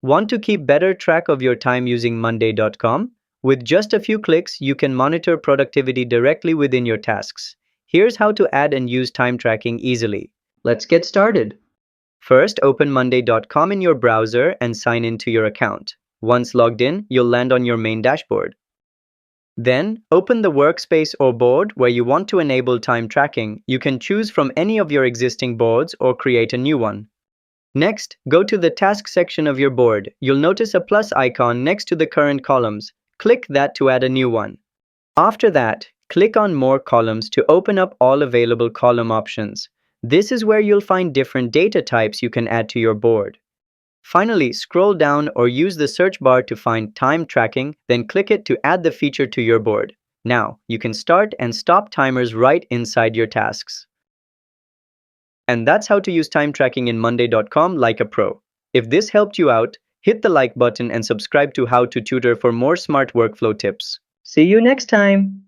Want to keep better track of your time using Monday.com? With just a few clicks, you can monitor productivity directly within your tasks. Here's how to add and use time tracking easily. Let's get started. First, open Monday.com in your browser and sign in to your account. Once logged in, you'll land on your main dashboard. Then, open the workspace or board where you want to enable time tracking. You can choose from any of your existing boards or create a new one. Next, go to the task section of your board. You'll notice a plus icon next to the current columns. Click that to add a new one. After that, click on More Columns to open up all available column options. This is where you'll find different data types you can add to your board. Finally, scroll down or use the search bar to find time tracking, then click it to add the feature to your board. Now, you can start and stop timers right inside your tasks. And that's how to use time tracking in Monday.com like a pro. If this helped you out, hit the like button and subscribe to How to Tutor for more smart workflow tips. See you next time!